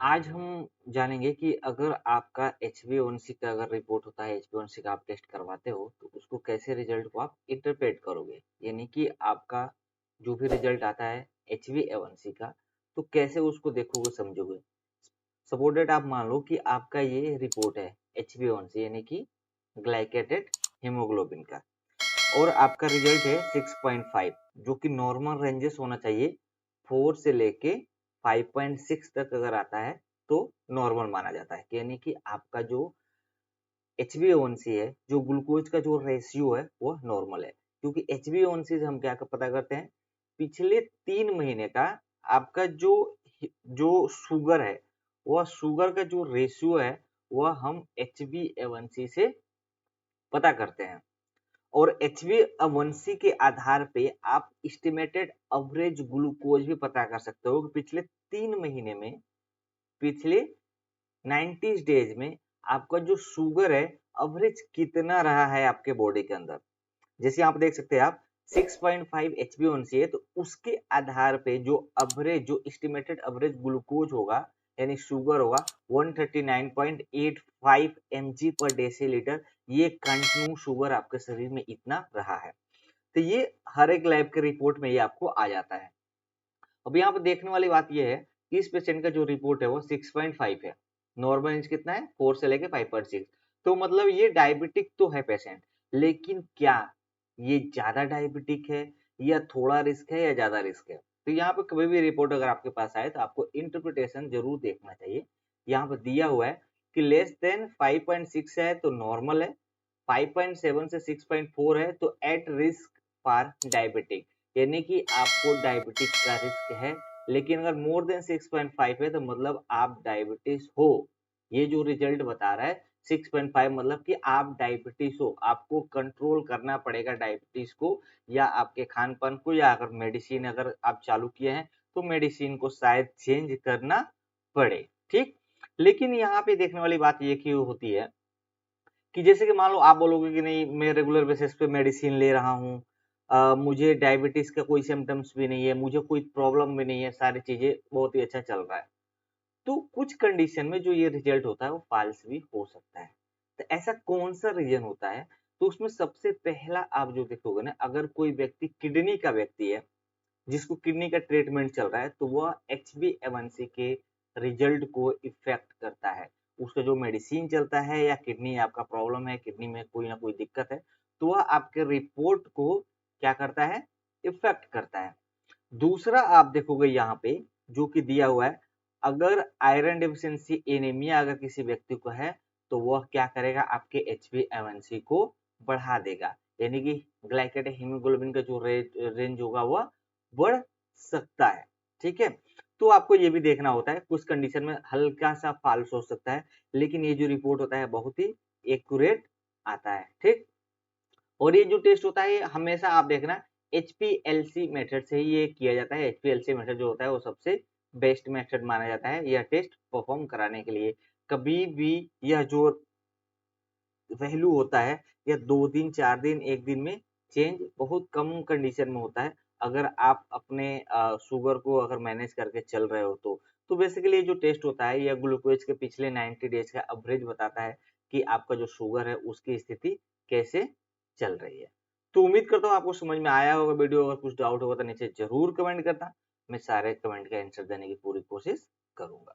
आज हम जानेंगे कि अगर आपका HbA1c का अगर रिपोर्ट होता है, HbA1c का आप टेस्ट करवाते हो, तो उसको कैसे रिजल्ट को आप इंटरप्रेट करोगे। यानी कि आपका जो भी रिजल्ट आता है HbA1c का, तो कैसे उसको देखोगे, समझोगे। सपोज दैट आप मान लो कि आपका ये रिपोर्ट है HbA1c यानी कि ग्लाइकेटेड हीमोग्लोबिन का, और आपका रिजल्ट है 6.5, जो कि नॉर्मल रेंजेस होना चाहिए। 4 से लेके 5.6 तक अगर आता है तो नॉर्मल माना जाता है, यानी कि आपका जो HbA1c है, जो ग्लूकोज का जो रेशियो है वो नॉर्मल है। क्योंकि HbA1c से हम क्या पता करते हैं, पिछले 3 महीने का आपका जो शुगर है, वह शुगर का जो रेशियो है वह हम HbA1c से पता करते हैं। और HbA1c के आधार पे आप एस्टिमेटेड एवरेज ग्लूकोज भी पता कर सकते हो कि पिछले 3 महीने में, पिछले 90 डेज में आपका जो शुगर है एवरेज कितना रहा है आपके बॉडी के अंदर। जैसे आप देख सकते हैं, आप 6.5 HbA1c है, तो उसके आधार पे जो एवरेज, जो एस्टिमेटेड एवरेज ग्लूकोज होगा यानी शुगर होगा 139.85 mg पर डेसीलीटर। ये कंटिन्यू शुगर आपके शरीर में इतना रहा है। तो ये हर एक लैब के रिपोर्ट में ये आपको आ जाता है। अब यहाँ पर देखने वाली बात ये है कि इस पेशेंट का जो रिपोर्ट है वो 6.5 है। नॉर्मल रेंज कितना है, 4 से लेके 5.6। तो मतलब ये डायबिटिक तो है पेशेंट, लेकिन क्या ये ज्यादा डायबिटिक है, या थोड़ा रिस्क है, या ज्यादा रिस्क है। तो यहाँ पे कभी भी रिपोर्ट अगर आपके पास आए तो आपको इंटरप्रिटेशन जरूर देखना चाहिए। यहाँ पर दिया हुआ है कि लेस देन 5.6 है तो नॉर्मल है, 5.7 से 6.4 है तो एट रिस्क फॉर डायबिटिक, यानी कि आपको डायबिटिक का रिस्क है। लेकिन अगर मोर देन 6.5 है तो मतलब आप डायबिटीज हो। ये जो रिजल्ट बता रहा है 6.5 मतलब कि आप डायबिटीज हो, आपको कंट्रोल करना पड़ेगा डायबिटीज को, या आपके खान पान को, या अगर मेडिसिन अगर आप चालू किए हैं तो मेडिसिन को शायद चेंज करना पड़े। ठीक। लेकिन यहाँ पे देखने वाली बात ये की होती है कि जैसे कि मान लो आप बोलोगे कि नहीं, मैं रेगुलर बेसिस पे मेडिसिन ले रहा हूँ, मुझे डायबिटीज का कोई सिम्टम्स भी नहीं है, मुझे कोई प्रॉब्लम भी नहीं है, सारी चीजें बहुत ही अच्छा चल रहा है। तो कुछ कंडीशन में जो ये रिजल्ट होता है वो फॉल्स भी हो सकता है। तो ऐसा कौन सा रीजन होता है, तो उसमें सबसे पहला आप जो देखोगे ना, अगर कोई व्यक्ति किडनी का व्यक्ति है, जिसको किडनी का ट्रीटमेंट चल रहा है, तो वह HbA1c के रिजल्ट को इफेक्ट करता है। उसका जो मेडिसिन चलता है, या किडनी आपका प्रॉब्लम है, किडनी में कोई ना कोई दिक्कत है, तो वह आपके रिपोर्ट को क्या करता है, इफेक्ट करता है। दूसरा आप देखोगे यहाँ पे जो कि दिया हुआ है, अगर आयरन डिफिशियंसी एनीमिया अगर किसी व्यक्ति को है, तो वह क्या करेगा, आपके HbA1c को बढ़ा देगा, यानी कि ग्लाइकेटेड हीमोग्लोबिन का जो रेंज होगा वह बढ़ सकता है। ठीक है। तो आपको ये भी देखना होता है, कुछ कंडीशन में हल्का सा फॉल्स हो सकता है, लेकिन ये जो रिपोर्ट होता है बहुत ही एक्यूरेट आता है। ठीक। और ये जो टेस्ट होता है हमेशा आप देखना HPLC मेथड से ही ये किया जाता है। HPLC मेथड जो होता है वो सबसे बेस्ट मेथड माना जाता है यह टेस्ट परफॉर्म कराने के लिए। कभी भी यह जो वैल्यू होता है, यह 2 दिन 4 दिन 1 दिन में चेंज बहुत कम कंडीशन में होता है, अगर आप अपने शुगर को अगर मैनेज करके चल रहे हो तो बेसिकली जो टेस्ट होता है यह ग्लूकोज के पिछले 90 डेज का एवरेज बताता है कि आपका जो शुगर है उसकी स्थिति कैसे चल रही है। तो उम्मीद करता हूँ आपको समझ में आया होगा वीडियो। अगर कुछ डाउट होगा तो नीचे जरूर कमेंट करना, मैं सारे कमेंट का आंसर देने की पूरी कोशिश करूंगा।